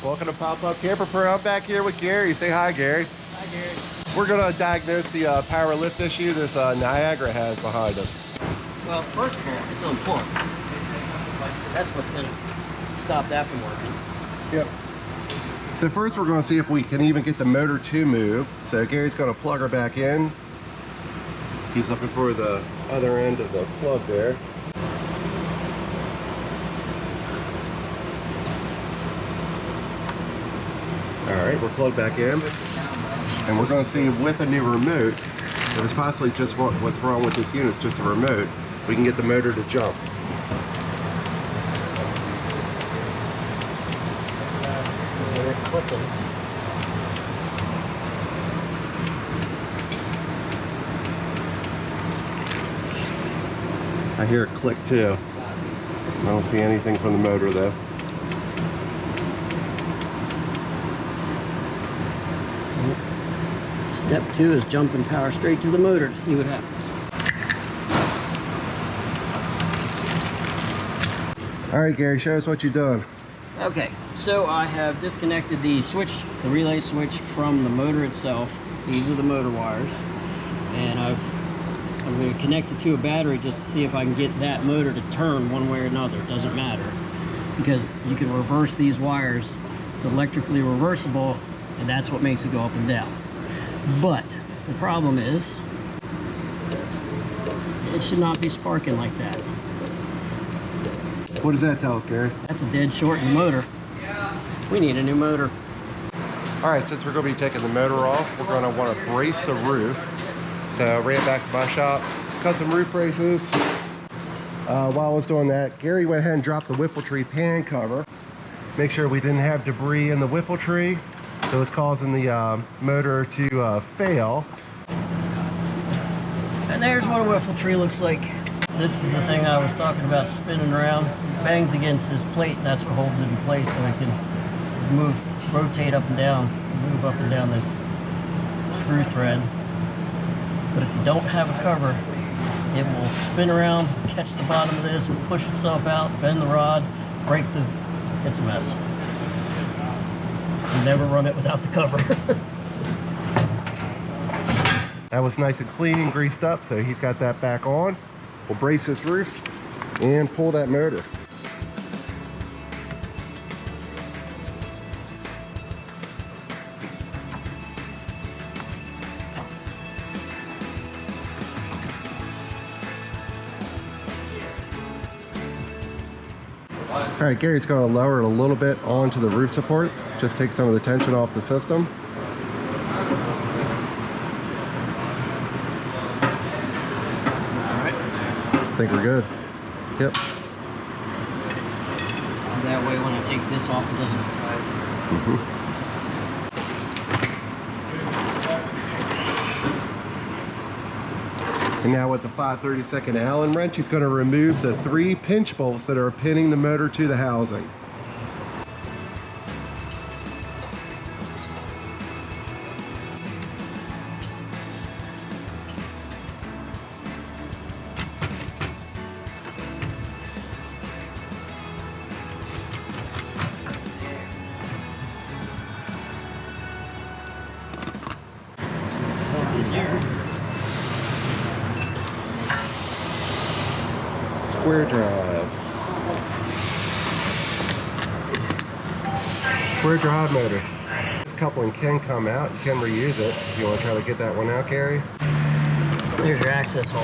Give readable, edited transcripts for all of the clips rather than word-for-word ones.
Welcome to Pop-Up Camper Pro. I'm back here with Gary. Say hi, Gary. Hi, Gary. We're going to diagnose the power lift issue this Niagara has behind us. Well, first of all, it's unplugged. That's what's going to stop that from working. Yep. So first we're going to see if we can even get the motor to move. So Gary's going to plug her back in. He's looking for the other end of the plug there. Alright, we're plugged back in. And we're going to see with a new remote, if it's possibly just what's wrong with this unit, it's just a remote, we can get the motor to jump. They're clicking. I hear it click too. I don't see anything from the motor though. Step 2 is jumping power straight to the motor to see what happens. All right, Gary, show us what you've done. Okay, so I have disconnected the switch, the relay switch, from the motor itself. These are the motor wires, and I'm going to connect it to a battery just to see if I can get that motor to turn one way or another. It doesn't matter, because you can reverse these wires. It's electrically reversible, and that's what makes it go up and down. But the problem is, it should not be sparking like that. What does that tell us, Gary? That's a dead short in the motor. We need a new motor. All right, since we're going to be taking the motor off, we're going to want to brace the roof. So I ran back to my shop, cut some roof braces. While I was doing that, Gary went ahead and dropped the whiffletree pan cover. Make sure we didn't have debris in the whiffletree that was causing the motor to fail. And there's what a whiffletree looks like. This is the thing I was talking about spinning around. It bangs against this plate, and that's what holds it in place so it can rotate up and down, move up and down this screw thread. But if you don't have a cover, it will spin around, catch the bottom of this, push itself out, bend the rod, break the... It's a mess. You never run it without the cover. That was nice and clean and greased up, so he's got that back on. We'll brace this roof and pull that motor. All right, Gary's going to lower it a little bit onto the roof supports. Just take some of the tension off the system. I think we're good. Yep. That way when I take this off, it doesn't... And now with the 5/32 Allen wrench, he's going to remove the 3 pinch bolts that are pinning the motor to the housing. Square drive. Square drive motor. This coupling can come out. You can reuse it. If you want to try to get that one out, Gary. There's your access hole.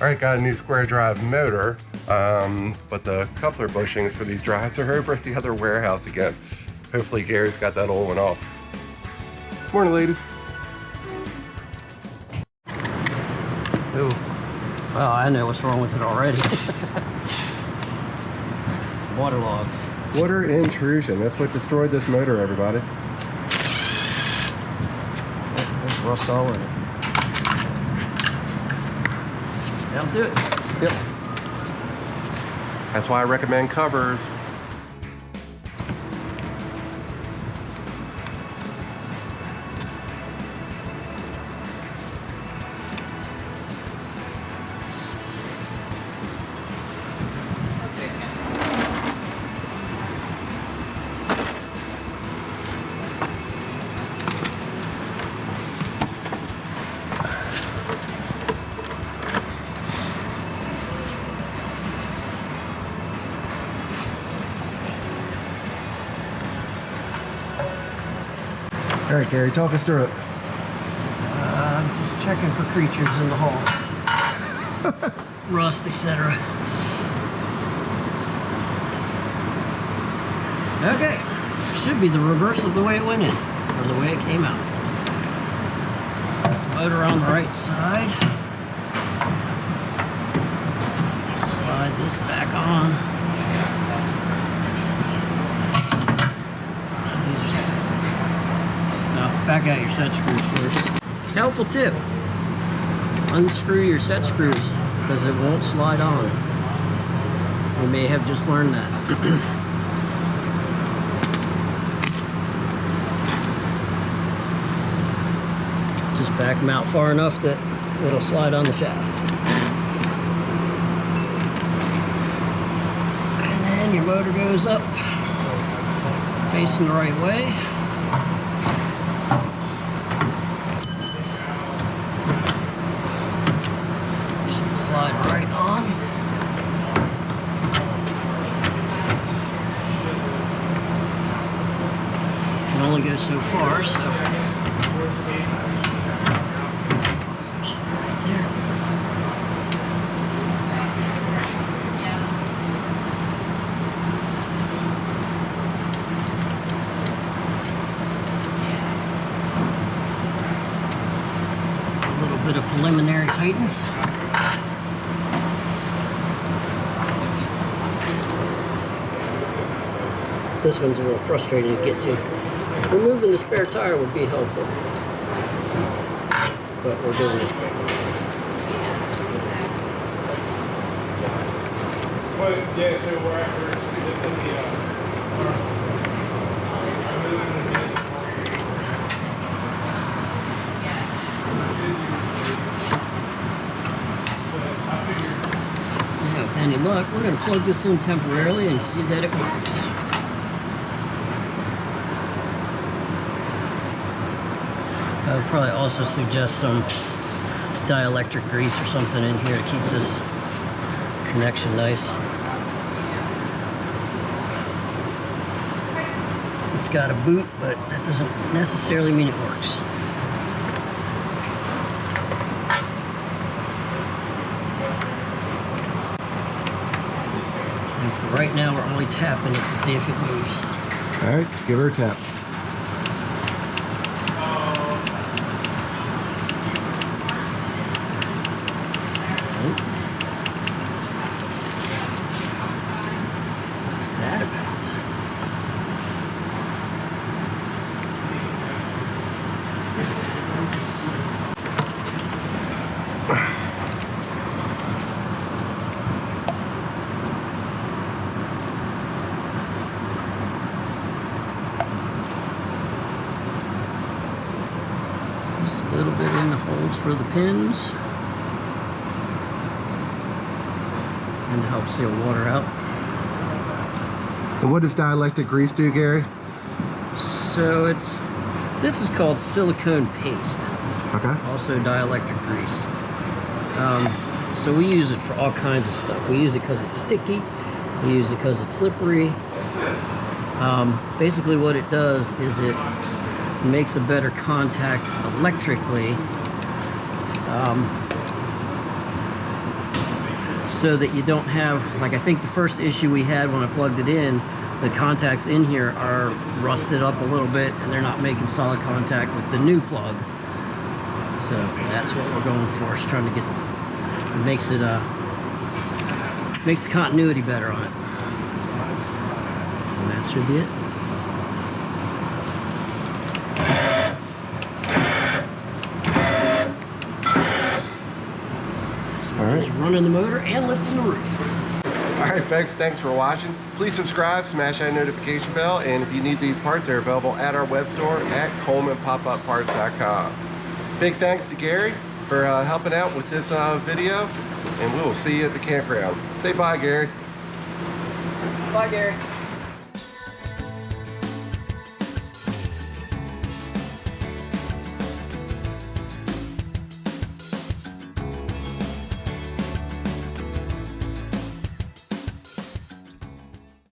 All right, got a new square drive motor, but the coupler bushings for these drives are over at the other warehouse again. Hopefully Gary's got that old one off. Morning, ladies. Ooh. Well, I know what's wrong with it already. Waterlogged. Water intrusion. That's what destroyed this motor, everybody. There's rust all in it. That'll do it. Yep. That's why I recommend covers. All right, Gary, talk us through it. I'm just checking for creatures in the hole. Rust, etc. Okay, should be the reverse of the way it went in, or the way it came out. Motor on the right side. Slide this back on. Now, back out your set screws first. Helpful tip. Unscrew your set screws because it won't slide on. We may have just learned that. Just back them out far enough that it'll slide on the shaft. And then your motor goes up, facing the right way. Should slide right on. Can only go so far, so. Bit of preliminary tightens. This one's a little frustrating to get to. Removing the spare tire would be helpful, but we're doing this quick. Well, yeah, so we're at the With any luck, we're going to plug this in temporarily and see that it works. I would probably also suggest some dielectric grease or something in here to keep this connection nice. It's got a boot, but that doesn't necessarily mean it works. Right now, we're only tapping it to see if it moves. All right, give her a tap. What's that about? A little bit in the holes for the pins, and to help seal water out. And what does dielectric grease do, Gary? So this is called silicone paste. Okay. Also dielectric grease. So we use it for all kinds of stuff. We use it because it's sticky. We use it because it's slippery. Basically what it does is it makes a better contact electrically, so that you don't have, like I think the first issue we had when I plugged it in, the contacts in here are rusted up a little bit and they're not making solid contact with the new plug. So that's what we're going for, is trying to get, it makes the continuity better on it. And that should be it. Just running the motor and lifting the roof. All right, folks, thanks for watching. Please subscribe, smash that notification bell, and if you need these parts, they're available at our web store at colemanpopupparts.com. Big thanks to Gary for helping out with this video, and we will see you at the campground. Say bye, Gary. Bye, Gary.